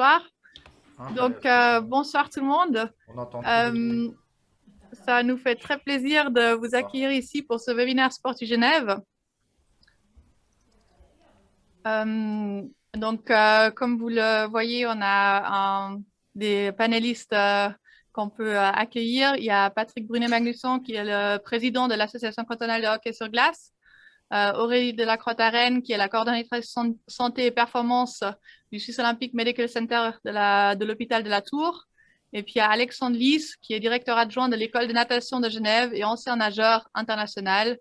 bonsoir. Donc, Intéressant. bonsoir tout le monde. On entend tous les bruits. Euh, Ça nous fait très plaisir de vous Ah, accueillir ici pour ce webinaire Sportu Genève. Euh, Comme vous le voyez, on a des panélistes qu'on peut accueillir. Il y a Patrick Brunet-Magnusson, qui est le président de l'Association cantonale de hockey sur glace. Aurélie Delacroix-Tarenne, qui est la coordonnatrice santé et performance du Swiss Olympic Medical Center de l'hôpital de la Tour. Et puis il y a Alexandre Lys, qui est directeur adjoint de l'école de natation de Genève et ancien nageur international.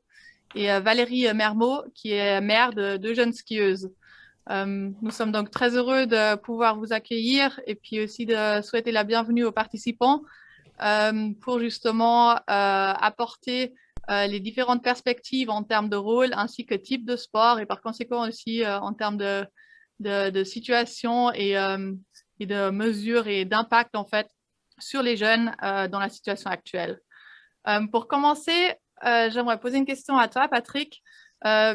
Et Valérie Mermot, qui est mère de deux jeunes skieuses. Nous sommes donc très heureux de pouvoir vous accueillir et puis aussi de souhaiter la bienvenue aux participants pour justement apporter les différentes perspectives en termes de rôle ainsi que type de sport et par conséquent aussi en termes de situation et de mesures et d'impact en fait sur les jeunes dans la situation actuelle. Pour commencer, j'aimerais poser une question à toi, Patrick.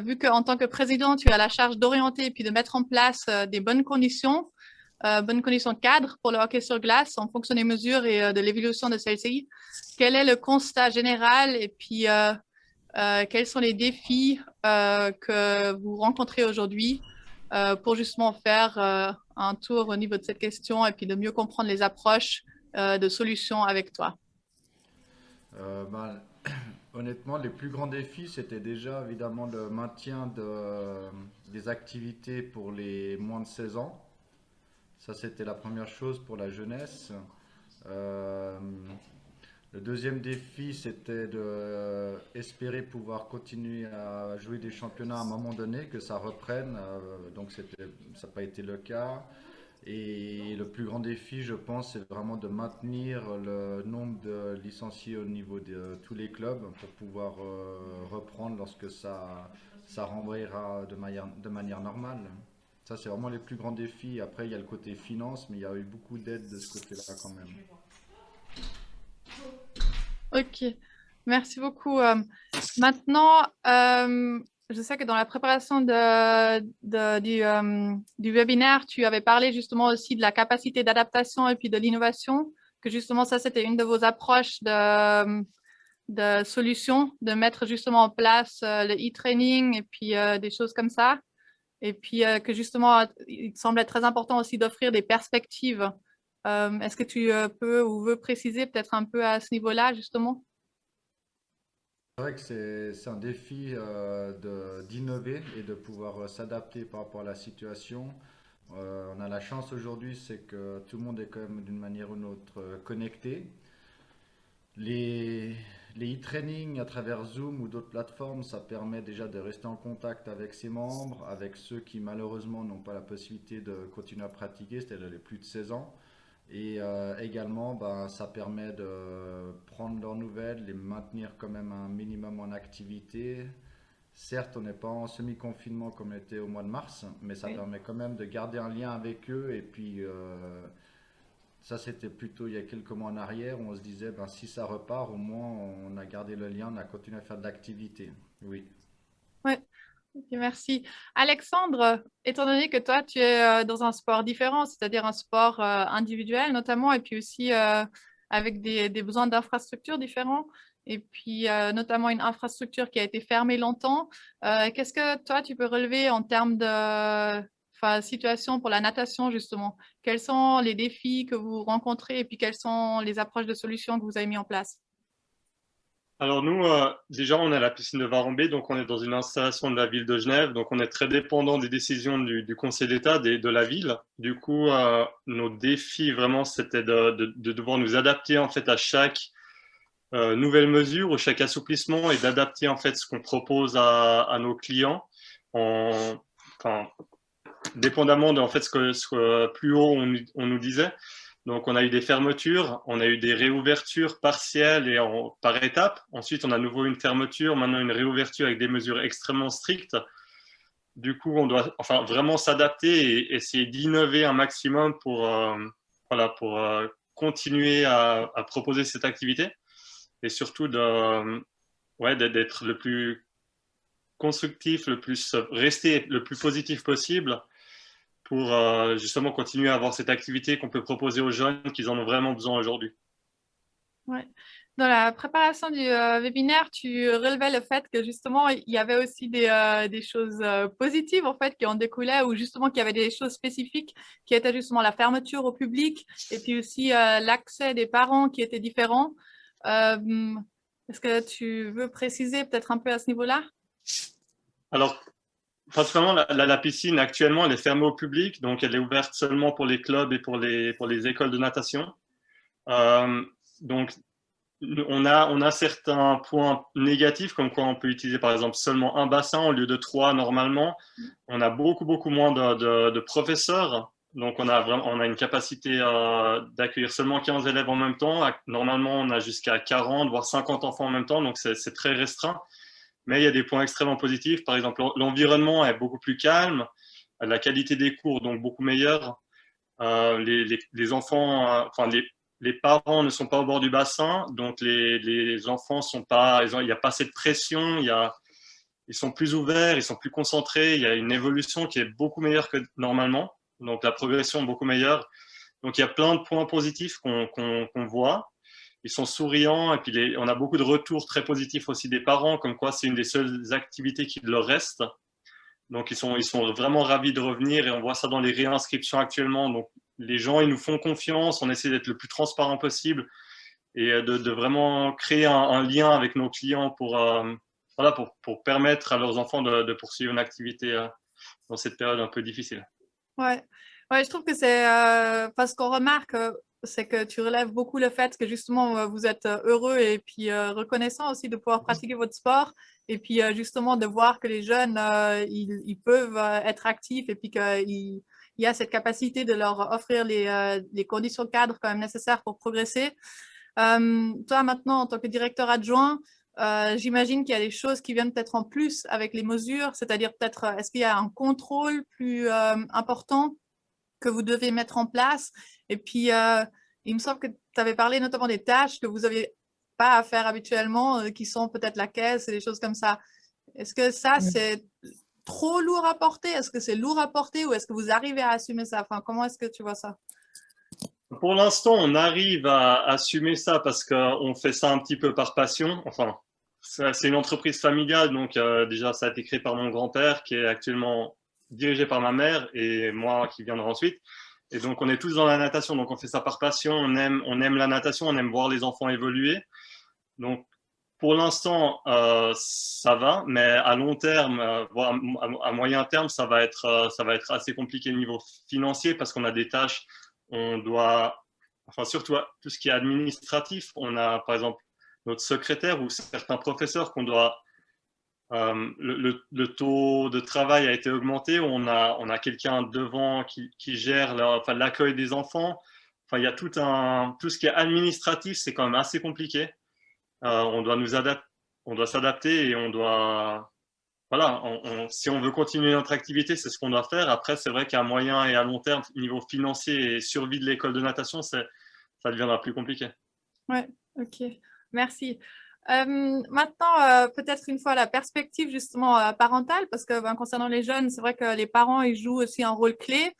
Vu qu'en tant que président, tu as la charge d'orienter et puis de mettre en place des bonnes conditions cadres pour le hockey sur glace en fonction des mesures et de l'évolution de celle-ci. Quel est le constat général et puis quels sont les défis que vous rencontrez aujourd'hui pour justement faire un tour au niveau de cette question et puis de mieux comprendre les approches de solutions avec toi? Ben, honnêtement, les plus grands défis, c'était déjà évidemment le maintien des activités pour les moins de 16 ans. Ça, c'était la première chose pour la jeunesse. Euh, le deuxième défi, c'était de espérer pouvoir continuer à jouer des championnats à un moment donné, que ça reprenne. Ça n'a pas été le cas. Et le plus grand défi, je pense, c'est vraiment de maintenir le nombre de licenciés au niveau de tous les clubs pour pouvoir reprendre lorsque ça renvoyera de manière normale. Ça, c'est vraiment les plus grands défis. Après, il y a le côté finance, mais il y a eu beaucoup d'aide de ce côté-là quand même. Ok, merci beaucoup. Maintenant, je sais que dans la préparation du webinaire, tu avais parlé justement aussi de la capacité d'adaptation et puis de l'innovation, que justement ça, c'était une de vos approches de solutions, de mettre justement en place le e-training et puis des choses comme ça. Et puis que justement, il semblait très important aussi d'offrir des perspectives. Est-ce que tu peux ou veux préciser peut-être un peu à ce niveau-là, justement? C'est vrai que c'est un défi d'innover et de pouvoir s'adapter par rapport à la situation. On a la chance aujourd'hui, c'est que tout le monde est quand même d'une manière ou d'une autre connecté. Les, les e-training à travers Zoom ou d'autres plateformes, ça permet déjà de rester en contact avec ses membres, avec ceux qui malheureusement n'ont pas la possibilité de continuer à pratiquer, c'est-à-dire les plus de 16 ans. Et également, ben, ça permet de prendre leurs nouvelles, les maintenir quand même un minimum en activité. Certes, on n'est pas en semi-confinement comme on était au mois de mars, mais ça Oui. permet quand même de garder un lien avec eux. Et puis, ça, c'était plutôt il y a quelques mois en arrière où on se disait, ben, si ça repart, au moins on a gardé le lien, on a continué à faire de l'activité. Oui. Ouais. Ok, merci. Alexandre, étant donné que toi, tu es dans un sport différent, c'est-à-dire un sport individuel notamment, et puis aussi avec des besoins d'infrastructures différents, et puis notamment une infrastructure qui a été fermée longtemps, qu'est-ce que toi, tu peux relever en termes de situation pour la natation, justement? Quels sont les défis que vous rencontrez, et puis quelles sont les approches de solutions que vous avez mis en place? Alors nous, déjà, on a la piscine de Varambé, donc on est dans une installation de la ville de Genève, donc on est très dépendant des décisions du Conseil d'État de la ville. Du coup, nos défis vraiment, c'était de devoir nous adapter en fait à chaque nouvelle mesure ou chaque assouplissement et d'adapter en fait ce qu'on propose à nos clients, enfin, dépendamment de en fait ce que plus haut on nous disait. Donc, on a eu des fermetures, on a eu des réouvertures partielles et par étapes. Ensuite, on a à nouveau une fermeture, maintenant une réouverture avec des mesures extrêmement strictes. Du coup, on doit enfin vraiment s'adapter et essayer d'innover un maximum pour continuer à proposer cette activité et surtout d'être le plus constructif, rester le plus positif possible pour justement continuer à avoir cette activité qu'on peut proposer aux jeunes qui en ont vraiment besoin aujourd'hui. Ouais. Dans la préparation du webinaire, tu relevais le fait que justement, il y avait aussi des choses positives en fait qui en découlaient ou justement qu'il y avait des choses spécifiques qui étaient justement la fermeture au public et puis aussi l'accès des parents qui étaient différents. Est-ce que tu veux préciser peut-être un peu à ce niveau-là? Alors, principalement, la piscine, actuellement, elle est fermée au public, donc elle est ouverte seulement pour les clubs et pour les écoles de natation. Donc, on a certains points négatifs, comme quoi on peut utiliser par exemple seulement un bassin au lieu de 3 normalement. On a beaucoup moins de professeurs. Donc, on a une capacité d'accueillir seulement 15 élèves en même temps. Normalement, on a jusqu'à 40, voire 50 enfants en même temps, donc c'est très restreint. Mais il y a des points extrêmement positifs. Par exemple, l'environnement est beaucoup plus calme, la qualité des cours donc beaucoup meilleure. Les enfants, enfin les parents ne sont pas au bord du bassin, donc les enfants sont pas, il n'y a pas cette pression, ils sont plus ouverts, ils sont plus concentrés, il y a une évolution qui est beaucoup meilleure que normalement, donc la progression est beaucoup meilleure. Donc il y a plein de points positifs qu'on voit. Ils sont souriants et puis on a beaucoup de retours très positifs aussi des parents, comme quoi c'est une des seules activités qui leur reste. Donc ils sont vraiment ravis de revenir et on voit ça dans les réinscriptions actuellement. Donc les gens, ils nous font confiance, on essaie d'être le plus transparent possible et de vraiment créer un lien avec nos clients pour permettre à leurs enfants de poursuivre une activité dans cette période un peu difficile. Ouais. Ouais, je trouve que c'est parce qu'on remarque, c'est que tu relèves beaucoup le fait que justement vous êtes heureux et puis reconnaissant aussi de pouvoir pratiquer votre sport et puis justement de voir que les jeunes ils peuvent être actifs et puis qu'il y a cette capacité de leur offrir les conditions cadres quand même nécessaires pour progresser. Toi maintenant en tant que directeur adjoint, j'imagine qu'il y a des choses qui viennent peut-être en plus avec les mesures, c'est-à-dire peut-être est-ce qu'il y a un contrôle plus important que vous devez mettre en place. Et puis, il me semble que tu avais parlé notamment des tâches que vous n'avez pas à faire habituellement, qui sont peut-être la caisse et des choses comme ça. Est-ce que ça, c'est trop lourd à porter? Est-ce que c'est lourd à porter ou est-ce que vous arrivez à assumer ça? Enfin, comment est-ce que tu vois ça? Pour l'instant, on arrive à assumer ça parce qu'on fait ça un petit peu par passion. Enfin, c'est une entreprise familiale, donc déjà, ça a été créé par mon grand-père qui est actuellement dirigé par ma mère et moi qui viendrai ensuite. Et donc, on est tous dans la natation, donc on fait ça par passion. On aime la natation, on aime voir les enfants évoluer. Donc, pour l'instant, ça va, mais à long terme, voire à moyen terme, ça va être assez compliqué au niveau financier parce qu'on a des tâches, on doit, enfin surtout tout ce qui est administratif, on a par exemple notre secrétaire ou certains professeurs qu'on doit, le taux de travail a été augmenté, on a quelqu'un devant qui gère l'accueil des enfants. Enfin, il y a tout ce qui est administratif, c'est quand même assez compliqué. On doit on doit s'adapter et on doit, voilà, si on veut continuer notre activité, c'est ce qu'on doit faire. Après, c'est vrai qu'à moyen et à long terme, niveau financier et survie de l'école de natation, ça deviendra plus compliqué. Ouais, ok, merci. Maintenant, peut-être une fois la perspective justement parentale, parce que ben, concernant les jeunes, c'est vrai que les parents ils jouent aussi un rôle clé.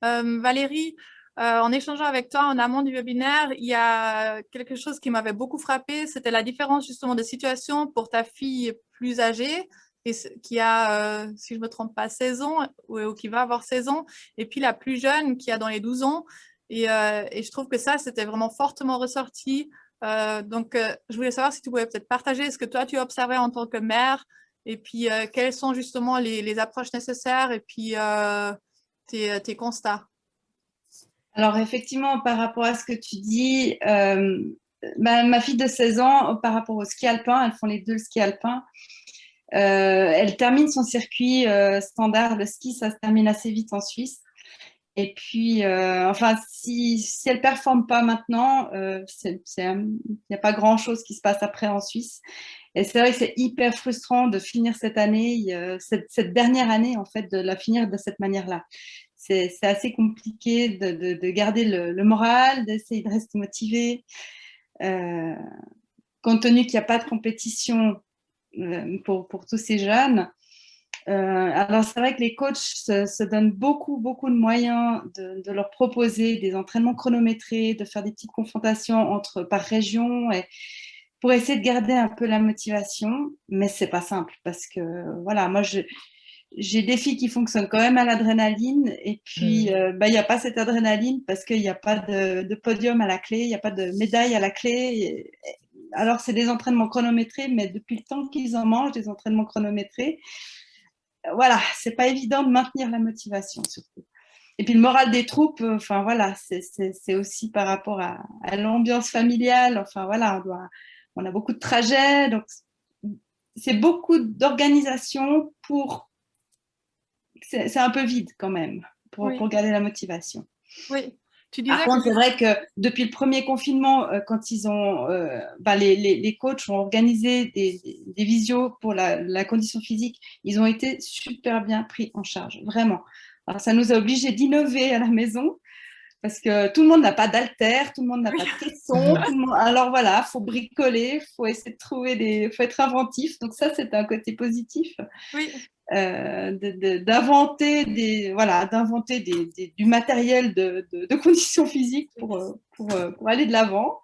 Valérie, en échangeant avec toi en amont du webinaire, il y a quelque chose qui m'avait beaucoup frappé, c'était la différence justement de situation pour ta fille plus âgée, et qui a, si je ne me trompe pas, 16 ans, ou qui va avoir 16 ans, et puis la plus jeune qui a dans les 12 ans. Et je trouve que ça, c'était vraiment fortement ressorti. Donc, je voulais savoir si tu pouvais peut-être partager ce que toi, tu as observé en tant que mère, et puis quelles sont justement les approches nécessaires, et puis tes constats. Alors, effectivement, par rapport à ce que tu dis, ma fille de 16 ans, par rapport au ski alpin, elles font les deux le ski alpin. Elle termine son circuit standard. Le ski, ça se termine assez vite en Suisse. Et puis, enfin, si elle ne performe pas maintenant, il n'y a pas grand-chose qui se passe après en Suisse. Et c'est vrai que c'est hyper frustrant de finir cette année, cette dernière année, en fait, de la finir de cette manière-là. C'est assez compliqué de garder le moral, d'essayer de rester motivé. Compte tenu qu'il n'y a pas de compétition pour tous ces jeunes, Alors, c'est vrai que les coachs se donnent beaucoup de moyens de leur proposer des entraînements chronométrés, de faire des petites confrontations par région pour essayer de garder un peu la motivation. Mais c'est pas simple parce que, voilà, moi, j'ai des filles qui fonctionnent quand même à l'adrénaline et puis il n'y a pas cette adrénaline parce qu'il n'y a pas de podium à la clé, il n'y a pas de médaille à la clé. Alors, c'est des entraînements chronométrés, mais depuis le temps qu'ils en mangent, des entraînements chronométrés, voilà, c'est pas évident de maintenir la motivation surtout. Et puis le moral des troupes, enfin voilà, c'est aussi par rapport à l'ambiance familiale. Enfin voilà, on a beaucoup de trajets, donc c'est beaucoup d'organisation c'est un peu vide quand même pour garder la motivation. Oui. Tu Par disais contre, c'est vrai que depuis le premier confinement, quand ils ont, les coachs ont organisé des visios pour la condition physique, ils ont été super bien pris en charge, vraiment. Alors, ça nous a obligés d'innover à la maison parce que tout le monde n'a pas d'haltère, tout le monde n'a pas de caisson. Alors voilà, il faut bricoler, il faut essayer de trouver faut être inventif. Donc ça, c'est un côté positif. Oui. D'inventer du matériel de conditions physiques pour aller de l'avant.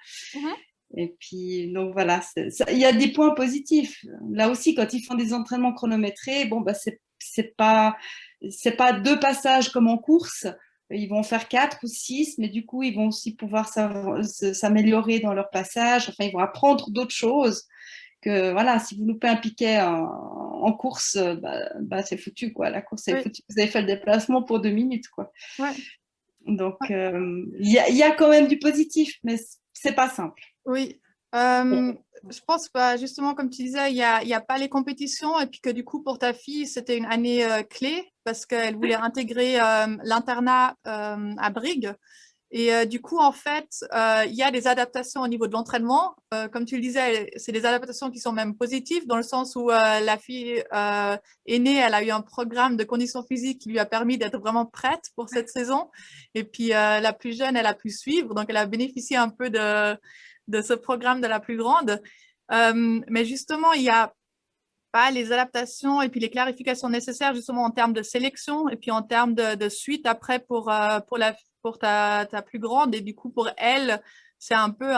Et puis, donc voilà, il y a des points positifs. Là aussi, quand ils font des entraînements chronométrés, bon, bah, c'est pas 2 passages comme en course. Ils vont faire 4 ou 6, mais du coup, ils vont aussi pouvoir s'améliorer dans leur passage. Enfin, ils vont apprendre d'autres choses. Que voilà, si vous loupez un piquet en course, c'est foutu, quoi. La course, c'est foutu. Vous avez fait le déplacement pour 2 minutes, quoi. Donc, il y a quand même du positif, mais c'est pas simple. Oui. Je pense, justement, comme tu disais, il y a pas les compétitions et puis que du coup, pour ta fille, c'était une année clé parce qu'elle voulait intégrer l'internat à Brigue. Et du coup, en fait, il y a des adaptations au niveau de l'entraînement. Comme tu le disais, c'est des adaptations qui sont même positives dans le sens où la fille aînée, elle a eu un programme de conditions physiques qui lui a permis d'être vraiment prête pour cette saison. Et puis, la plus jeune, elle a pu suivre. Donc, elle a bénéficié un peu de ce programme de la plus grande. Mais justement, il y a pas les adaptations et puis les clarifications nécessaires justement en termes de sélection et puis en termes de suite après pour ta plus grande. Et du coup, pour elle, c'est un peu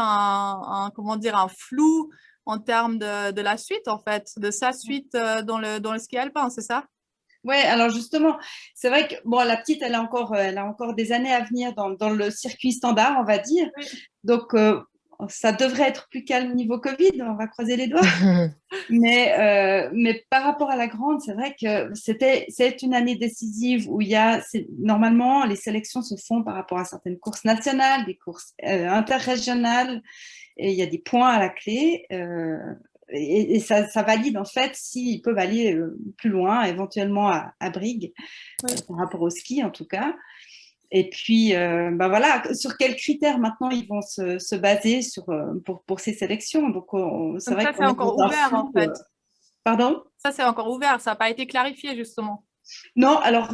comment dire, un flou en termes de la suite, en fait, de sa suite dans le ski alpin, c'est ça? Oui, alors justement, c'est vrai que bon, la petite, elle a encore des années à venir dans le circuit standard, on va dire. Oui. Donc, ça devrait être plus calme niveau Covid, on va croiser les doigts. Mais par rapport à la grande, c'est vrai que c'est une année décisive où normalement, les sélections se font par rapport à certaines courses nationales, des courses interrégionales, et il y a des points à la clé. Et ça valide en fait s'ils peuvent aller plus loin, éventuellement à Brigue, par rapport au ski en tout cas. Et puis, voilà, sur quels critères maintenant ils vont se baser pour ces sélections. Donc, c'est vrai c'est encore ouvert en fait. Pardon? Ça, c'est encore ouvert, ça n'a pas été clarifié justement. Non, alors,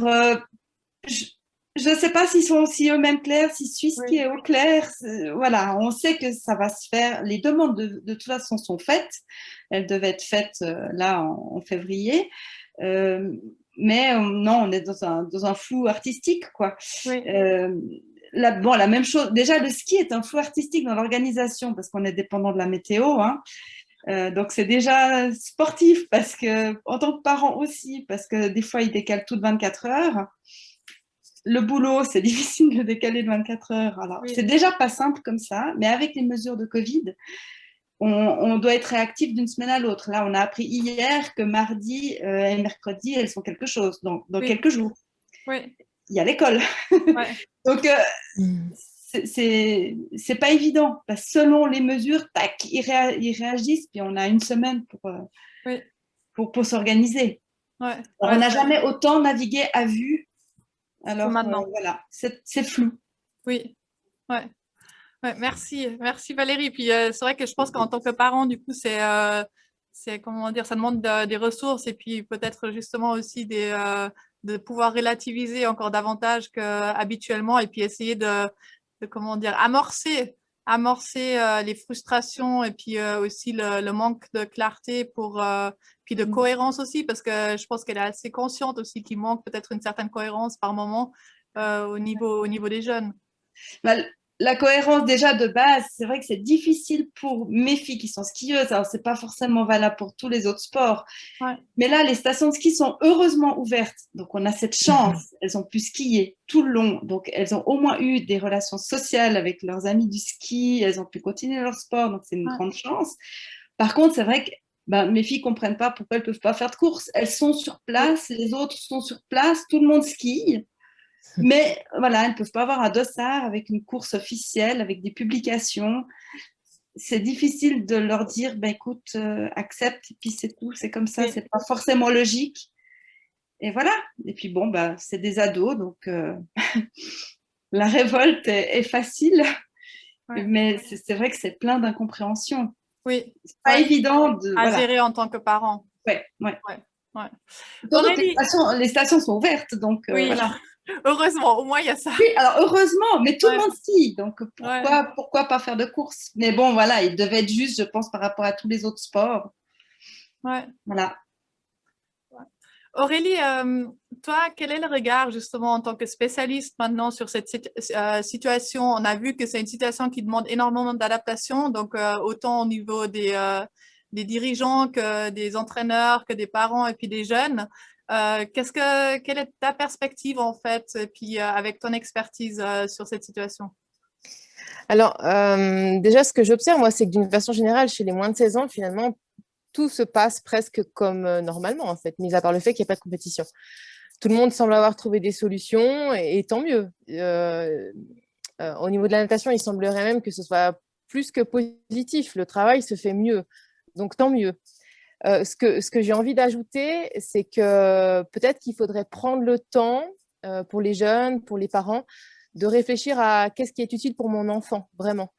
je ne sais pas s'ils sont aussi eux-mêmes clairs, si Suisse qui est au clair. Voilà, on sait que ça va se faire. Les demandes de toute façon sont faites. Elles devaient être faites là en février. Mais non, on est dans un flou artistique, quoi. La même chose. Déjà, le ski est un flou artistique dans l'organisation parce qu'on est dépendant de la météo. Hein. Donc, c'est déjà sportif parce que, en tant que parent aussi, parce que des fois, ils décalent tout de 24 heures. Le boulot, c'est difficile de décaler de 24 heures. Alors, c'est déjà pas simple comme ça, mais avec les mesures de Covid, on doit être réactif d'une semaine à l'autre. Là, on a appris hier que mardi et mercredi, elles font quelque chose, dans quelques jours. Il y a l'école. Donc, c'est pas évident. Parce que selon les mesures, tac, ils réagissent, puis on a une semaine pour s'organiser. On n'a jamais autant navigué à vue. Alors, voilà, c'est flou. Oui, merci Valérie. Puis c'est vrai que je pense qu'en tant que parent, du coup, c'est comment dire, ça demande des ressources et puis peut-être justement aussi de pouvoir relativiser encore davantage qu'habituellement et puis essayer de comment dire, amorcer amorcer les frustrations et puis aussi le manque de clarté puis de cohérence aussi, parce que je pense qu'elle est assez consciente aussi qu'il manque peut-être une certaine cohérence par moment au niveau des jeunes. Bah, la cohérence déjà de base, c'est vrai que c'est difficile pour mes filles qui sont skieuses. Alors, c'est pas forcément valable pour tous les autres sports. Ouais. Mais là, les stations de ski sont heureusement ouvertes. Donc, on a cette chance. Elles ont pu skier tout le long. Donc, elles ont au moins eu des relations sociales avec leurs amis du ski. Elles ont pu continuer leur sport. Donc, c'est une grande chance. Par contre, c'est vrai que mes filles ne comprennent pas pourquoi elles ne peuvent pas faire de course. Elles sont sur place, les autres sont sur place, tout le monde skie. Mais voilà, elles ne peuvent pas avoir un dossard avec une course officielle, avec des publications. C'est difficile de leur dire, écoute, accepte, et puis c'est tout, c'est comme ça, c'est pas forcément logique. Et voilà. Et puis bon, c'est des ados, donc la révolte est facile, mais c'est vrai que c'est plein d'incompréhension. Oui. C'est pas évident à gérer en tant que parent. Ouais. Donc, les stations sont ouvertes, donc voilà. Heureusement, au moins il y a ça. Oui, alors heureusement, mais tout le monde skie, donc pourquoi pas faire de course? Mais bon, voilà, il devait être juste, je pense, par rapport à tous les autres sports. Voilà. Aurélie, toi, quel est le regard justement en tant que spécialiste maintenant sur cette situation? On a vu que c'est une situation qui demande énormément d'adaptation, donc autant au niveau des dirigeants que des entraîneurs, que des parents et puis des jeunes. Quelle est ta perspective en fait, et puis avec ton expertise sur cette situation? Alors, déjà, ce que j'observe, moi, c'est que d'une façon générale, chez les moins de 16 ans, finalement, tout se passe presque comme normalement, en fait, mis à part le fait qu'il n'y a pas de compétition. Tout le monde semble avoir trouvé des solutions, et tant mieux. Au niveau de la natation, il semblerait même que ce soit plus que positif. Le travail se fait mieux, donc tant mieux. Ce que j'ai envie d'ajouter, c'est que peut-être qu'il faudrait prendre le temps pour les jeunes, pour les parents, de réfléchir à qu'est-ce qui est utile pour mon enfant, vraiment.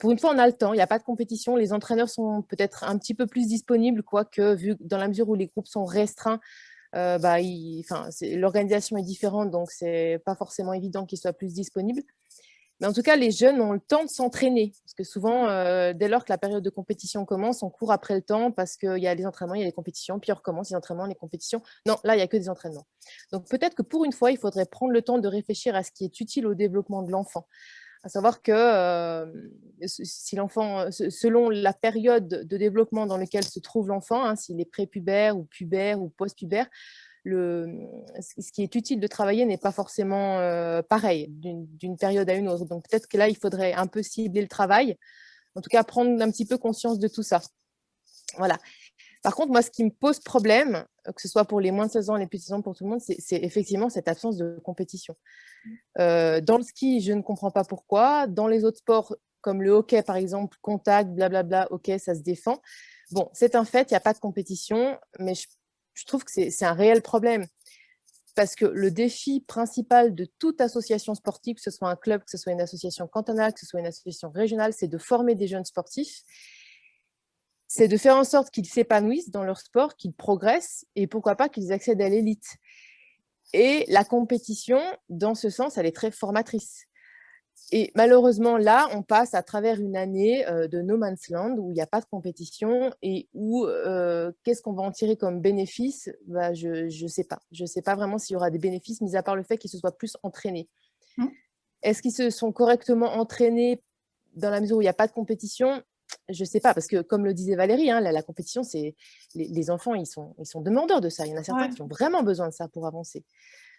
Pour une fois, on a le temps, il n'y a pas de compétition, les entraîneurs sont peut-être un petit peu plus disponibles, quoique, vu dans la mesure où les groupes sont restreints, l'organisation est différente, donc ce n'est pas forcément évident qu'ils soient plus disponibles. Mais en tout cas, les jeunes ont le temps de s'entraîner. Parce que souvent, dès lors que la période de compétition commence, on court après le temps parce qu'il y a les entraînements, il y a les compétitions, puis on recommence les entraînements, les compétitions. Non, là, il n'y a que des entraînements. Donc peut-être que pour une fois, il faudrait prendre le temps de réfléchir à ce qui est utile au développement de l'enfant. À savoir que si l'enfant, selon la période de développement dans laquelle se trouve l'enfant, s'il est prépubère ou pubère ou post-pubère, ce qui est utile de travailler n'est pas forcément pareil d'une période à une autre. Donc peut-être que là, il faudrait un peu cibler le travail, en tout cas prendre un petit peu conscience de tout ça. Voilà. Par contre, moi, ce qui me pose problème, que ce soit pour les moins de 16 ans, les plus de 16 ans, pour tout le monde, c'est effectivement cette absence de compétition. Dans le ski, je ne comprends pas pourquoi. Dans les autres sports, comme le hockey, par exemple, contact, blablabla, ok, ça se défend. Bon, c'est un fait, il n'y a pas de compétition, mais je trouve que c'est un réel problème. Parce que le défi principal de toute association sportive, que ce soit un club, que ce soit une association cantonale, que ce soit une association régionale, c'est de former des jeunes sportifs. C'est de faire en sorte qu'ils s'épanouissent dans leur sport, qu'ils progressent et pourquoi pas qu'ils accèdent à l'élite. Et la compétition, dans ce sens, elle est très formatrice. Et malheureusement, là, on passe à travers une année de no man's land où il n'y a pas de compétition et où qu'est-ce qu'on va en tirer comme bénéfice? Je ne sais pas. Je ne sais pas vraiment s'il y aura des bénéfices, mis à part le fait qu'ils se soient plus entraînés. Est-ce qu'ils se sont correctement entraînés dans la mesure où il n'y a pas de compétition? Je ne sais pas, parce que comme le disait Valérie, la compétition, c'est les enfants, ils sont demandeurs de ça. Il y en a certains qui ont vraiment besoin de ça pour avancer.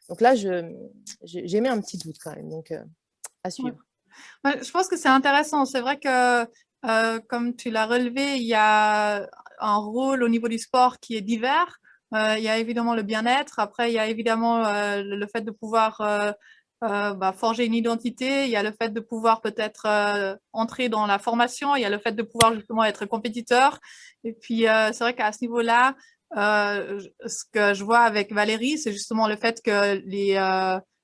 Donc là, j'ai mis un petit doute quand même. Donc, à suivre. Je pense que c'est intéressant. C'est vrai que, comme tu l'as relevé, il y a un rôle au niveau du sport qui est divers. Il y a évidemment le bien-être. Après, il y a évidemment le fait de pouvoir forger une identité. Il y a le fait de pouvoir peut-être entrer dans la formation. Il y a le fait de pouvoir justement être compétiteur. Et puis, c'est vrai qu'à ce niveau-là, ce que je vois avec Valérie, c'est justement le fait que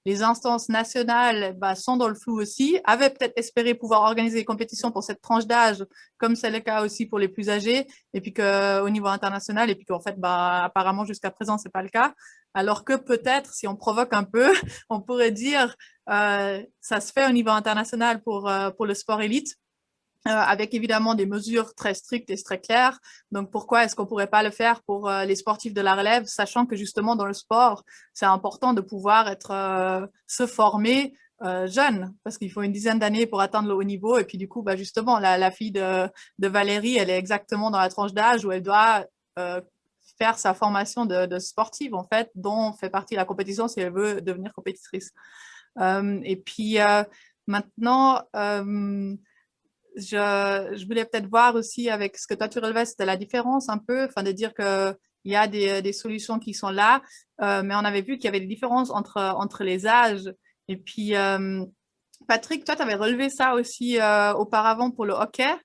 les instances nationales sont dans le flou aussi, avaient peut-être espéré pouvoir organiser des compétitions pour cette tranche d'âge, comme c'est le cas aussi pour les plus âgés, et puis qu'au niveau international, et puis qu'en fait, apparemment, jusqu'à présent, c'est pas le cas. Alors que peut-être, si on provoque un peu, on pourrait dire ça se fait au niveau international pour le sport élite. avec évidemment des mesures très strictes et très claires. Donc, pourquoi est-ce qu'on ne pourrait pas le faire pour les sportifs de la relève, sachant que justement dans le sport, c'est important de pouvoir se former jeune, parce qu'il faut une dizaine d'années pour atteindre le haut niveau. Et puis du coup, bah, justement, la fille de Valérie, elle est exactement dans la tranche d'âge où elle doit faire sa formation de sportive, en fait, dont fait partie la compétition si elle veut devenir compétitrice. Et puis maintenant, je voulais peut-être voir aussi avec ce que toi tu relevais, c'était la différence un peu, enfin de dire qu'il y a des solutions qui sont là, mais on avait vu qu'il y avait des différences entre les âges. Et puis, Patrick, toi, tu avais relevé ça aussi auparavant pour le hockey.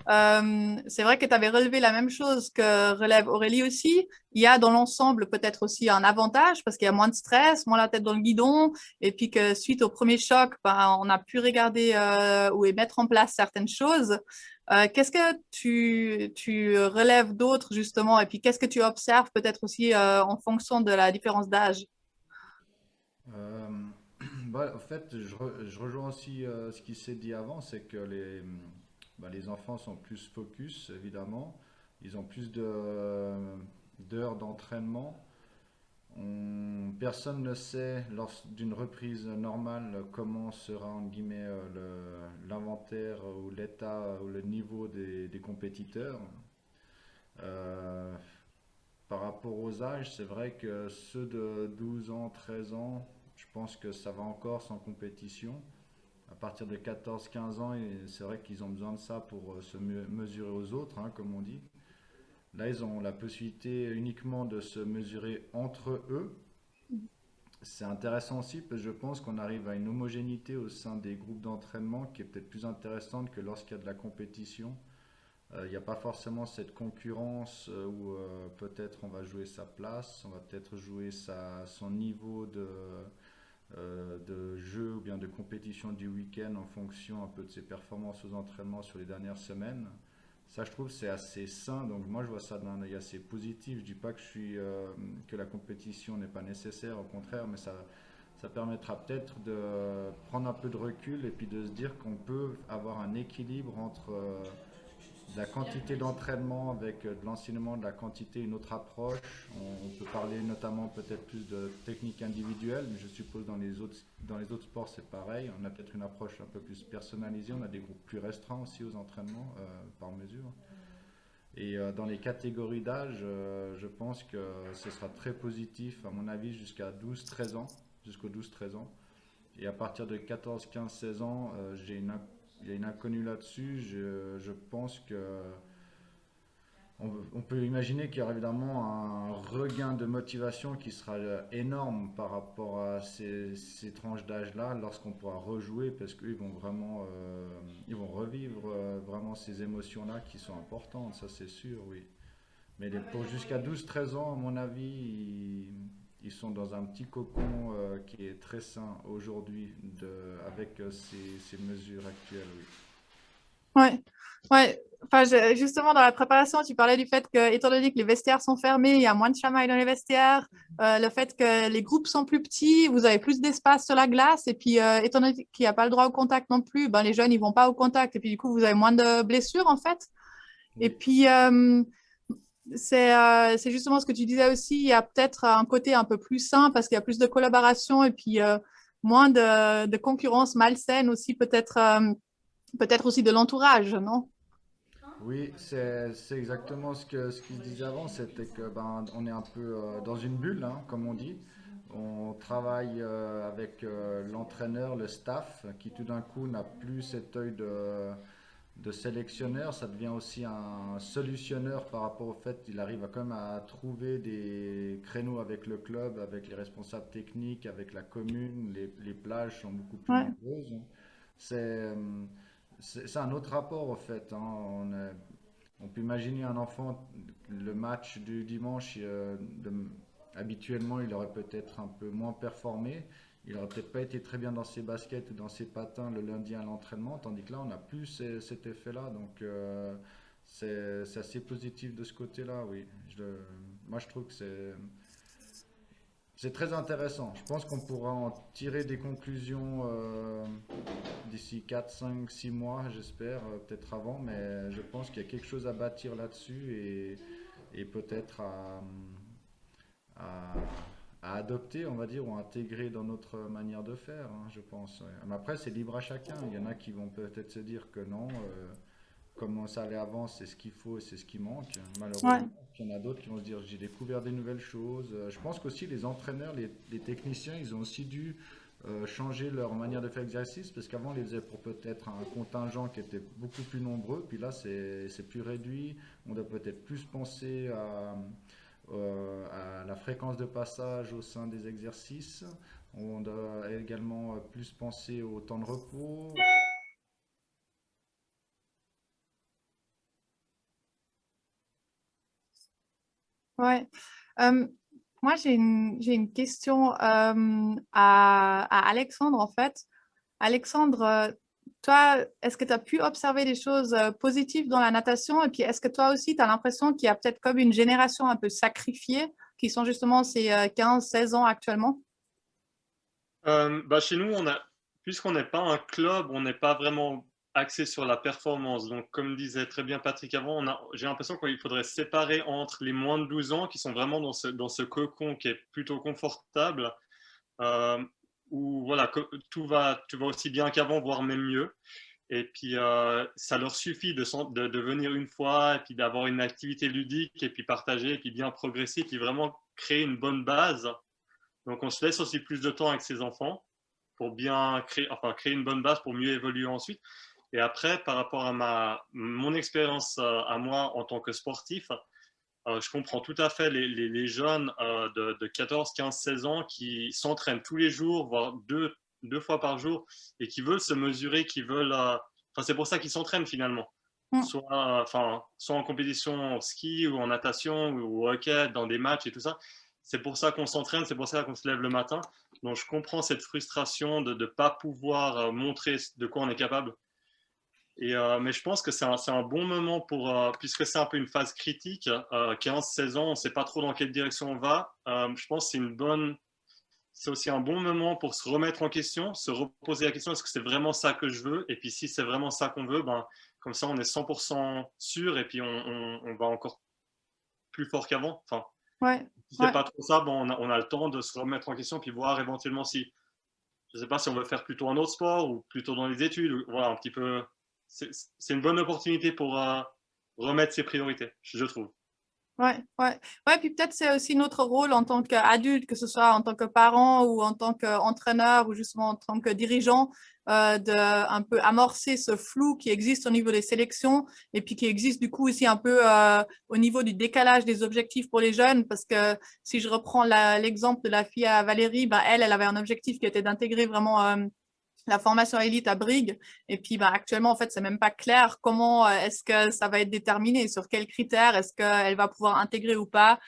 C'est vrai que tu avais relevé la même chose que relève Aurélie aussi. Il y a dans l'ensemble peut-être aussi un avantage parce qu'il y a moins de stress, moins la tête dans le guidon, et puis que suite au premier choc, ben, on a pu regarder ou mettre en place certaines choses. Qu'est-ce que tu relèves d'autres justement, et puis qu'est-ce que tu observes peut-être aussi en fonction de la différence d'âge? Euh, en fait, je rejoins aussi ce qui s'est dit avant, c'est que les enfants sont plus focus, évidemment. Ils ont plus d'heures d'entraînement. Personne ne sait, lors d'une reprise normale, comment sera, entre guillemets, l'inventaire ou l'état ou le niveau des compétiteurs. Euh, Par rapport aux âges, c'est vrai que ceux de 12 ans, 13 ans, je pense que ça va encore sans compétition. À partir de 14-15 ans, c'est vrai qu'ils ont besoin de ça pour se mesurer aux autres, hein, comme on dit. Là, ils ont la possibilité uniquement de se mesurer entre eux. C'est intéressant aussi parce que je pense qu'on arrive à une homogénéité au sein des groupes d'entraînement qui est peut-être plus intéressante que lorsqu'il y a de la compétition. Il n'y a pas forcément cette concurrence où peut-être on va jouer sa place, on va peut-être jouer son niveau de jeu ou bien de compétition du week-end en fonction un peu de ses performances aux entraînements sur les dernières semaines. Ça, je trouve, c'est assez sain. Donc, moi, je vois ça d'un œil assez positif. Je dis pas que la compétition n'est pas nécessaire, au contraire, mais ça permettra peut-être de prendre un peu de recul et puis de se dire qu'on peut avoir un équilibre entre de la quantité d'entraînement avec de l'enseignement, de la quantité, une autre approche. On peut parler notamment peut-être plus de technique individuelle, mais je suppose dans les autres sports c'est pareil. On a peut-être une approche un peu plus personnalisée, on a des groupes plus restreints aussi aux entraînements par mesure. Et dans les catégories d'âge, je pense que ce sera très positif, à mon avis, jusqu'à 12-13 ans, jusqu'aux 12-13 ans. Et à partir de 14, 15, 16 ans, il y a une inconnue là-dessus. Je pense que on peut imaginer qu'il y aura évidemment un regain de motivation qui sera énorme par rapport à ces tranches d'âge-là lorsqu'on pourra rejouer parce qu'ils vont vraiment ils vont revivre vraiment ces émotions-là qui sont importantes, ça c'est sûr, oui. Mais pour jusqu'à 12-13 ans, à mon avis, ils sont dans un petit cocon qui est très sain aujourd'hui avec ces mesures actuelles, oui. Ouais, ouais. Enfin, justement, dans la préparation, tu parlais du fait que, étant donné que les vestiaires sont fermés, il y a moins de chamailles dans les vestiaires, le fait que les groupes sont plus petits, vous avez plus d'espace sur la glace, et puis, étant donné qu'il n'y a pas le droit au contact non plus, ben, les jeunes, ils vont pas au contact, et puis du coup, vous avez moins de blessures, en fait. Et Oui. puis, c'est justement ce que tu disais aussi, il y a peut-être un côté un peu plus sain, parce qu'il y a plus de collaboration, et puis moins de concurrence malsaine aussi, peut-être aussi de l'entourage, non? Oui, c'est exactement ce qu'il se disait avant, c'était que ben on est un peu dans une bulle, hein, comme on dit. On travaille avec l'entraîneur, le staff, qui tout d'un coup n'a plus cet œil de sélectionneur, ça devient aussi un solutionneur par rapport au fait qu'il arrive quand même à trouver des créneaux avec le club, avec les responsables techniques, avec la commune, les plages sont beaucoup plus Ouais. nombreuses. C'est euh, c'est un autre rapport au fait, hein. On peut imaginer un enfant, le match du dimanche, habituellement il aurait peut-être un peu moins performé, il aurait peut-être pas été très bien dans ses baskets ou dans ses patins le lundi à l'entraînement, tandis que là on n'a plus cet effet-là, donc c'est assez positif de ce côté-là, oui. Moi je trouve que c'est très intéressant. Je pense qu'on pourra en tirer des conclusions d'ici 4, 5, 6 mois, j'espère, peut-être avant, mais je pense qu'il y a quelque chose à bâtir là-dessus et peut-être à, à adopter, on va dire, ou à intégrer dans notre manière de faire, hein, je pense. Ouais. Mais après, c'est libre à chacun. Il y en a qui vont peut-être se dire que non, comme ça allait avant, c'est ce qu'il faut et c'est ce qui manque, Ouais, malheureusement. Puis il y en a d'autres qui vont se dire, j'ai découvert des nouvelles choses. Je pense qu'aussi les entraîneurs, les techniciens, ils ont aussi dû changer leur manière de faire exercice, parce qu'avant, on les faisait pour peut-être un contingent qui était beaucoup plus nombreux, puis là, c'est plus réduit. On doit peut-être plus penser à la fréquence de passage au sein des exercices. On doit également plus penser au temps de repos. ouais. Euh, Moi, j'ai une question à Alexandre, en fait. Alexandre, toi, est-ce que tu as pu observer des choses positives dans la natation? Et puis, est-ce que toi aussi, tu as l'impression qu'il y a peut-être comme une génération un peu sacrifiée, qui sont justement ces 15-16 ans actuellement? Bah, chez nous, puisqu'on n'est pas un club, on n'est pas vraiment axé sur la performance. Donc, comme disait très bien Patrick avant, j'ai l'impression qu'il faudrait séparer entre les moins de 12 ans qui sont vraiment dans ce cocon qui est plutôt confortable, euh, où voilà, tout va aussi bien qu'avant, voire même mieux. Et puis, ça leur suffit de venir une fois, et puis d'avoir une activité ludique, et puis partager, et puis bien progresser, et puis vraiment créer une bonne base. Donc, on se laisse aussi plus de temps avec ses enfants pour bien créer une bonne base pour mieux évoluer ensuite. Et après, par rapport à mon expérience à moi en tant que sportif, je comprends tout à fait les jeunes de 14, 15, 16 ans qui s'entraînent tous les jours, voire deux fois par jour, et qui veulent se mesurer, qui veulent. C'est pour ça qu'ils s'entraînent finalement. Mm. Soit en compétition au ski ou en natation ou au hockey, dans des matchs et tout ça. C'est pour ça qu'on s'entraîne, c'est pour ça qu'on se lève le matin. Donc je comprends cette frustration de ne pas pouvoir montrer de quoi on est capable. Mais je pense que c'est un bon moment puisque c'est un peu une phase critique, 15-16 ans, on ne sait pas trop dans quelle direction on va. Je pense que c'est aussi un bon moment pour se remettre en question, se reposer la question, est-ce que c'est vraiment ça que je veux? Et puis si c'est vraiment ça qu'on veut, ben, comme ça on est 100% sûr et puis on va encore plus fort qu'avant. Enfin, Ouais, si c'est ouais. pas trop ça, bon, on a le temps de se remettre en question puis voir éventuellement si, je sais pas si on veut faire plutôt un autre sport ou plutôt dans les études. Voilà, un petit peu. C'est une bonne opportunité pour remettre ses priorités, je trouve. Ouais, ouais. Ouais, puis peut-être c'est aussi notre rôle en tant qu'adulte, que ce soit en tant que parent ou en tant qu'entraîneur ou justement en tant que dirigeant, de un peu amorcer ce flou qui existe au niveau des sélections et puis qui existe du coup aussi un peu au niveau du décalage des objectifs pour les jeunes. Parce que si je reprends l'exemple de la fille à Valérie, ben, elle avait un objectif qui était d'intégrer vraiment la formation élite à Brigue. Et puis, ben, actuellement, en fait, c'est même pas clair comment est-ce que ça va être déterminé, sur quels critères est-ce qu'elle va pouvoir intégrer ou pas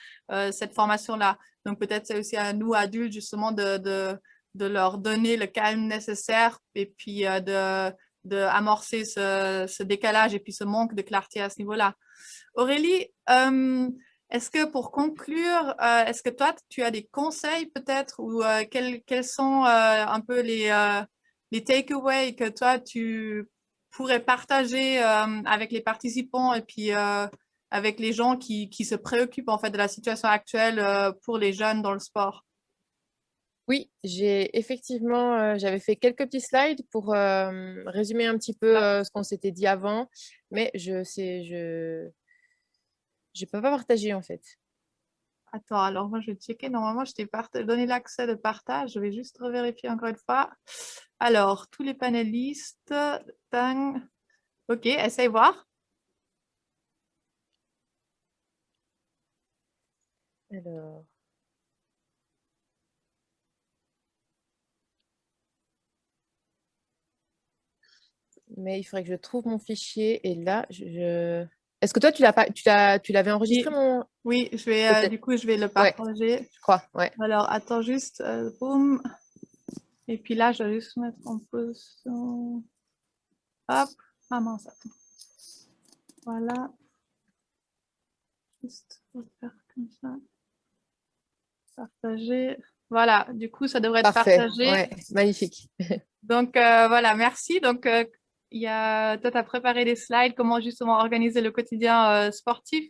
cette formation-là. Donc, peut-être c'est aussi à nous, adultes, justement, de leur donner le calme nécessaire et puis de amorcer ce décalage et puis ce manque de clarté à ce niveau-là. Aurélie, est-ce que pour conclure, est-ce que toi, tu as des conseils peut-être ou quels sont un peu les takeaways que toi, tu pourrais partager avec les participants et puis avec les gens qui se préoccupent en fait de la situation actuelle pour les jeunes dans le sport? Oui, j'ai effectivement, j'avais fait quelques petits slides pour résumer un petit peu ce qu'on s'était dit avant, mais je peux pas partager en fait. Attends, alors moi je vais checker. Normalement, je t'ai donné l'accès de partage. Je vais juste revérifier encore une fois. Alors, tous les panélistes. Tang. Ok, essaye voir. Alors, mais il faudrait que je trouve mon fichier et là, Est-ce que toi, tu l'avais enregistré Oui, mon... oui, je vais, Peut-être. du coup, je vais le Ouais, partager. je crois, ouais. Alors, attends juste. Boum. Et puis là, je vais juste mettre en position. Hop. Ah mince, attends. Voilà. Juste faire comme ça. Partager. Voilà, du coup, ça devrait être Parfait, partagé. ouais, magnifique. Donc, voilà, merci. Donc, toi, tu as préparé des slides, comment justement organiser le quotidien sportif.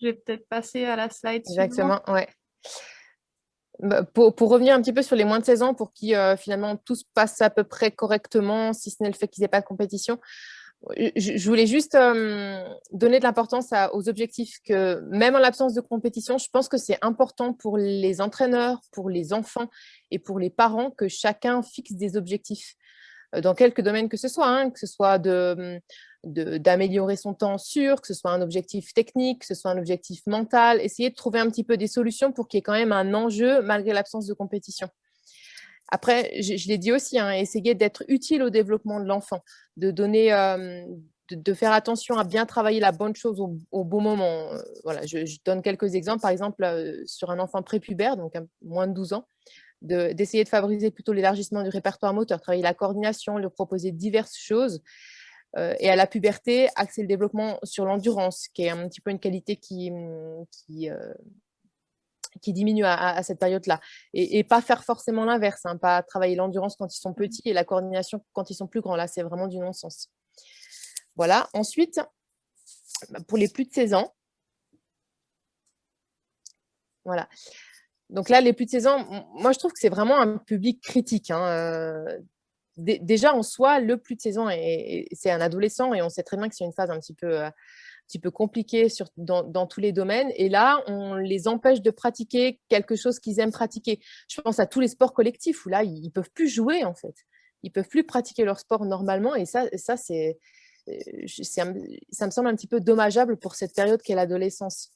Je vais peut-être passer à la slide suivante. Exactement, ouais. Pour revenir un petit peu sur les moins de 16 ans, pour qui finalement tout se passe à peu près correctement, si ce n'est le fait qu'ils n'aient pas de compétition, je voulais juste donner de l'importance aux objectifs que, même en l'absence de compétition, je pense que c'est important pour les entraîneurs, pour les enfants et pour les parents que chacun fixe des objectifs dans quelques domaines que ce soit, hein, que ce soit d'améliorer son temps sûr, que ce soit un objectif technique, que ce soit un objectif mental, essayer de trouver un petit peu des solutions pour qu'il y ait quand même un enjeu malgré l'absence de compétition. Après, je l'ai dit aussi, hein, essayer d'être utile au développement de l'enfant, de donner, de faire attention à bien travailler la bonne chose au bon moment. Voilà, je donne quelques exemples. Par exemple, sur un enfant prépubère, donc moins de 12 ans, d'essayer de favoriser plutôt l'élargissement du répertoire moteur, travailler la coordination, leur proposer diverses choses. Et à la puberté, axer le développement sur l'endurance, qui est un petit peu une qualité qui diminue à cette période-là. Et pas faire forcément l'inverse, hein, pas travailler l'endurance quand ils sont petits et la coordination quand ils sont plus grands. Là, c'est vraiment du non-sens. Voilà. Ensuite, pour les plus de 16 ans, voilà. Donc là, les plus de 16 ans, moi, je trouve que c'est vraiment un public critique. Hein. Déjà, en soi, le plus de 16 ans, c'est un adolescent et on sait très bien que c'est une phase un petit peu compliquée dans tous les domaines. Et là, on les empêche de pratiquer quelque chose qu'ils aiment pratiquer. Je pense à tous les sports collectifs où là, ils ne peuvent plus jouer, en fait. Ils ne peuvent plus pratiquer leur sport normalement. Et ça ça me semble un petit peu dommageable pour cette période qu'est l'adolescence.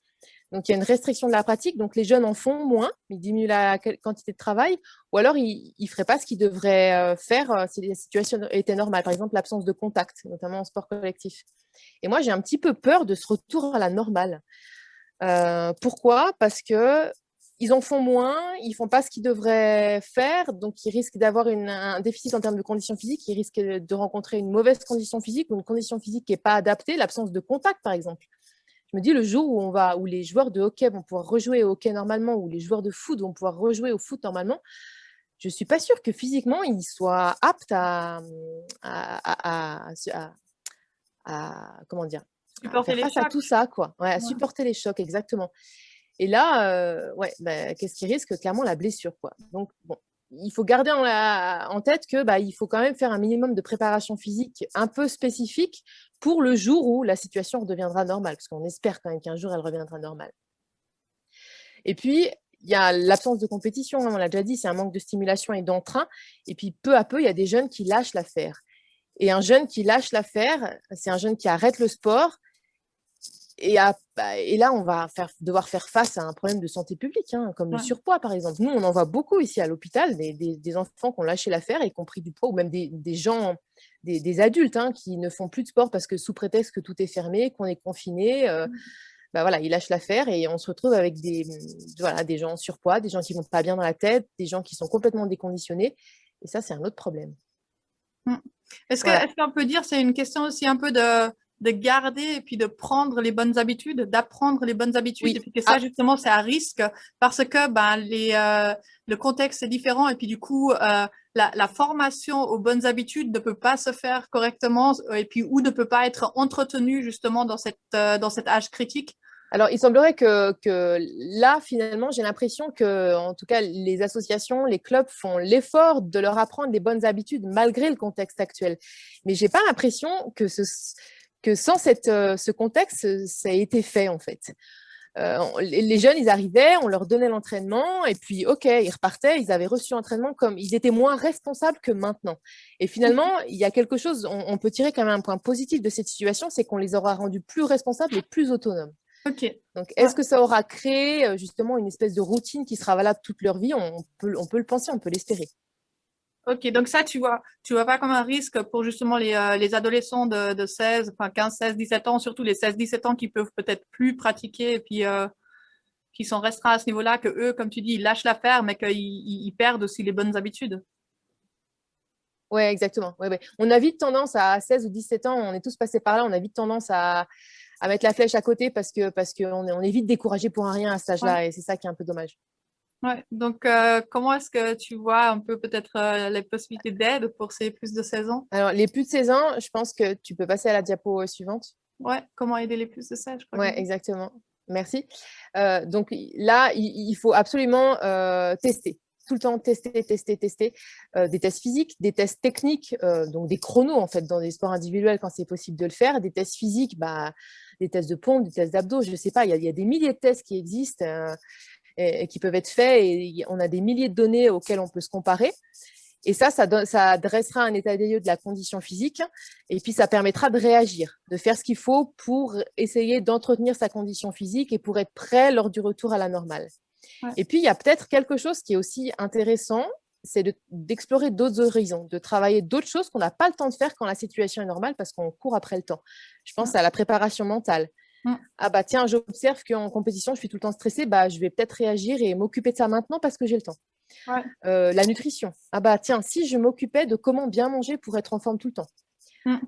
Donc, il y a une restriction de la pratique. Donc, les jeunes en font moins, ils diminuent la quantité de travail, ou alors ils ne feraient pas ce qu'ils devraient faire si la situation était normale. Par exemple, l'absence de contact, notamment en sport collectif. Et moi, j'ai un petit peu peur de ce retour à la normale. Pourquoi? Parce que ils en font moins, ils ne font pas ce qu'ils devraient faire, donc ils risquent d'avoir un déficit en termes de conditions physiques, ils risquent de rencontrer une mauvaise condition physique ou une condition physique qui n'est pas adaptée, l'absence de contact, par exemple. Je me dis, le jour où les joueurs de hockey vont pouvoir rejouer au hockey normalement, ou les joueurs de foot vont pouvoir rejouer au foot normalement, je ne suis pas sûre que physiquement, ils soient aptes comment dire, Supporter faire les face à chocs. tout ça, quoi. Ouais, à Ouais. supporter les chocs, exactement. Et là, qu'est-ce qui risque? Clairement, la blessure, quoi. Donc, bon, il faut garder en tête que il faut quand même faire un minimum de préparation physique un peu spécifique pour le jour où la situation redeviendra normale, parce qu'on espère quand même qu'un jour, elle reviendra normale. Et puis, il y a l'absence de compétition, hein, on l'a déjà dit, c'est un manque de stimulation et d'entrain. Et puis, peu à peu, il y a des jeunes qui lâchent l'affaire. Et un jeune qui lâche l'affaire, c'est un jeune qui arrête le sport. Et là, on va devoir faire face à un problème de santé publique, hein, comme le surpoids, par exemple. Nous, on en voit beaucoup ici à l'hôpital, des enfants qui ont lâché l'affaire et qui ont pris du poids, ou même des gens, des adultes hein, qui ne font plus de sport parce que sous prétexte que tout est fermé, qu'on est confiné, voilà, ils lâchent l'affaire et on se retrouve avec des gens en surpoids, des gens qui ne vont pas bien dans la tête, des gens qui sont complètement déconditionnés. Et ça, c'est un autre problème. Est-ce qu'on peut dire que c'est une question aussi un peu de garder et puis de prendre les bonnes habitudes, d'apprendre les bonnes habitudes, Oui. et puis que ça, justement, c'est à risque parce que le contexte est différent et puis du coup, la formation aux bonnes habitudes ne peut pas se faire correctement et puis ou ne peut pas être entretenue justement dans cet âge critique. Alors, il semblerait que là, finalement, j'ai l'impression que, en tout cas, les associations, les clubs font l'effort de leur apprendre les bonnes habitudes malgré le contexte actuel. Mais j'ai pas l'impression que sans ce contexte, ça a été fait, en fait. Les jeunes, ils arrivaient, on leur donnait l'entraînement et puis, OK, ils repartaient, ils avaient reçu l'entraînement comme ils étaient moins responsables que maintenant. Et finalement, il y a quelque chose, on peut tirer quand même un point positif de cette situation, c'est qu'on les aura rendus plus responsables et plus autonomes. Okay. Donc, est-ce que ça aura créé justement une espèce de routine qui sera valable toute leur vie? On peut le penser, on peut l'espérer. Ok, donc ça, tu vois pas comme un risque pour justement les adolescents de 15, 16, 17 ans, surtout les 16, 17 ans qui peuvent peut-être plus pratiquer et puis qui sont restreints à ce niveau-là, que eux, comme tu dis, ils lâchent l'affaire, mais qu'ils perdent aussi les bonnes habitudes. Oui, exactement. Ouais. On a vite tendance à 16 ou 17 ans, on est tous passés par là, on a vite tendance à mettre la flèche à côté parce qu'on est vite découragé pour un rien à cet âge-là et c'est ça qui est un peu dommage. Ouais. Donc, comment est-ce que tu vois un peu peut-être les possibilités d'aide pour ces plus de 16 ans? Alors, les plus de 16 ans, je pense que tu peux passer à la diapo suivante. Ouais, comment aider les plus de 16, je crois que Ouais, j'ai dit. exactement. Merci. Donc là, il faut absolument tester. Tout le temps tester. Des tests physiques, des tests techniques, donc des chronos en fait dans des sports individuels quand c'est possible de le faire. Des tests physiques, des tests de pompe, des tests d'abdos, je ne sais pas. Il y a des milliers de tests qui existent et qui peuvent être faits et on a des milliers de données auxquelles on peut se comparer. Et ça dressera un état des lieux de la condition physique et puis ça permettra de réagir, de faire ce qu'il faut pour essayer d'entretenir sa condition physique et pour être prêt lors du retour à la normale. Ouais. Et puis, il y a peut-être quelque chose qui est aussi intéressant, c'est d'explorer d'autres horizons, de travailler d'autres choses qu'on n'a pas le temps de faire quand la situation est normale parce qu'on court après le temps. Je pense à la préparation mentale. Ah bah tiens, j'observe qu'en compétition, je suis tout le temps stressée, je vais peut-être réagir et m'occuper de ça maintenant parce que j'ai le temps. Ouais. La nutrition. Ah bah tiens, si je m'occupais de comment bien manger pour être en forme tout le temps.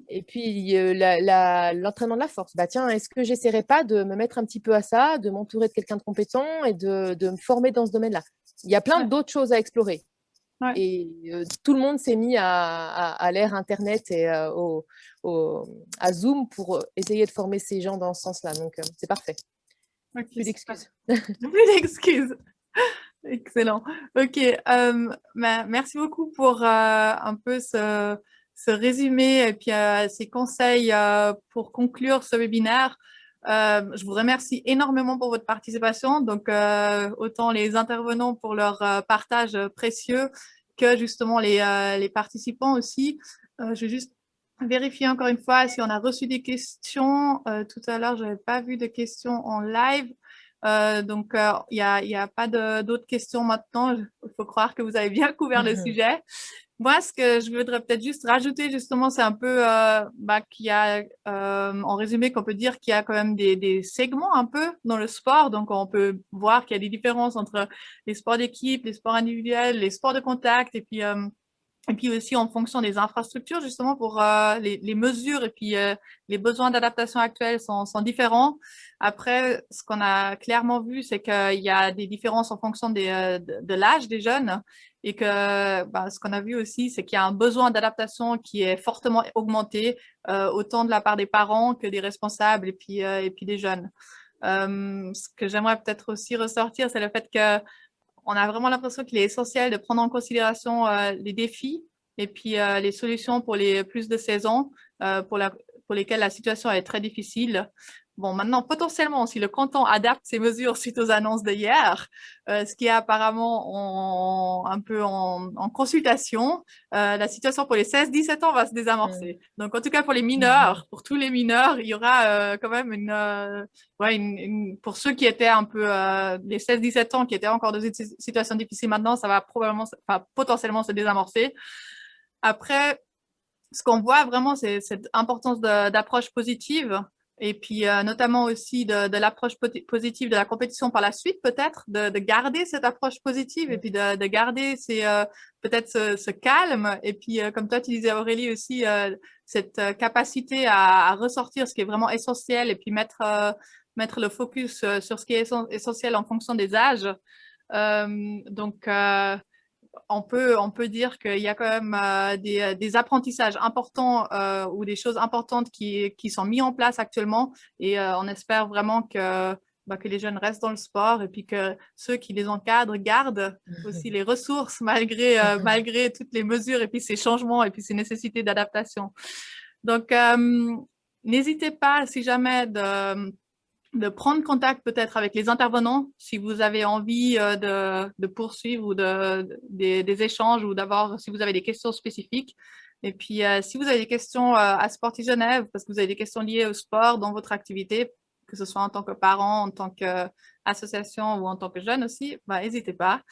Et puis l'entraînement de la force. Bah tiens, est-ce que j'essaierais pas de me mettre un petit peu à ça, de m'entourer de quelqu'un de compétent et de me former dans ce domaine-là? Il y a plein d'autres choses à explorer. Ouais. Et tout le monde s'est mis à l'ère Internet et à Zoom pour essayer de former ces gens dans ce sens-là. Donc, c'est parfait. Okay, plus d'excuses. Plus d'excuses. Excellent. OK. Merci beaucoup pour un peu ce résumé et puis ces conseils pour conclure ce webinaire. Je vous remercie énormément pour votre participation. Donc, autant les intervenants pour leur partage précieux que justement les participants aussi. Je vais juste vérifier encore une fois si on a reçu des questions. Tout à l'heure, je n'avais pas vu de questions en live. Donc, il n'y a pas d'autres questions maintenant. Il faut croire que vous avez bien couvert le sujet. Moi, ce que je voudrais peut-être juste rajouter, justement, c'est un peu qu'il y a, en résumé, qu'on peut dire qu'il y a quand même des segments un peu dans le sport. Donc, on peut voir qu'il y a des différences entre les sports d'équipe, les sports individuels, les sports de contact, et puis aussi en fonction des infrastructures, justement, pour les mesures et puis les besoins d'adaptation actuels sont différents. Après, ce qu'on a clairement vu, c'est qu'il y a des différences en fonction de l'âge des jeunes et que ce qu'on a vu aussi, c'est qu'il y a un besoin d'adaptation qui est fortement augmenté, autant de la part des parents que des responsables et puis des jeunes. Ce que j'aimerais peut-être aussi ressortir, c'est le fait que on a vraiment l'impression qu'il est essentiel de prendre en considération les défis et puis les solutions pour les plus de 16 ans pour lesquelles la situation est très difficile. Bon, maintenant, potentiellement, si le canton adapte ses mesures suite aux annonces d'hier, ce qui est apparemment un peu en consultation, la situation pour les 16-17 ans va se désamorcer. Donc, en tout cas, pour les mineurs, pour tous les mineurs, il y aura quand même pour ceux qui étaient un peu les 16-17 ans, qui étaient encore dans une situation difficile maintenant, ça va potentiellement se désamorcer. Après, ce qu'on voit vraiment, c'est cette importance d'approche positive et puis notamment aussi de l'approche positive de la compétition par la suite, peut-être, de garder cette approche positive et puis de garder peut-être ce calme. Et puis, comme toi, tu disais, Aurélie, aussi, cette capacité à ressortir ce qui est vraiment essentiel et puis mettre le focus sur ce qui est essentiel en fonction des âges. Donc, on peut dire qu'il y a quand même des apprentissages importants ou des choses importantes qui sont mis en place actuellement et on espère vraiment que les jeunes restent dans le sport et puis que ceux qui les encadrent gardent aussi les ressources malgré toutes les mesures et puis ces changements et puis ces nécessités d'adaptation. Donc, n'hésitez pas, si jamais, de prendre contact peut-être avec les intervenants si vous avez envie de poursuivre ou des échanges ou si vous avez des questions spécifiques. Et puis, si vous avez des questions à Sporty Genève, parce que vous avez des questions liées au sport dans votre activité, que ce soit en tant que parent, en tant qu'association ou en tant que jeune aussi, n'hésitez pas.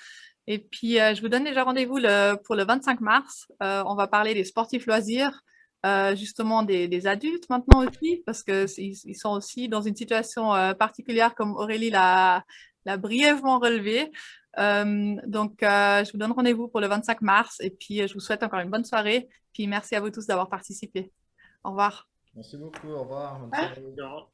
Et puis, je vous donne déjà rendez-vous pour le 25 mars. On va parler des sportifs loisirs. Justement des adultes maintenant aussi, parce qu'ils sont aussi dans une situation particulière comme Aurélie l'a brièvement relevé. Donc, je vous donne rendez-vous pour le 25 mars et puis je vous souhaite encore une bonne soirée. Puis merci à vous tous d'avoir participé. Au revoir. Merci beaucoup, au revoir. Bonne soirée.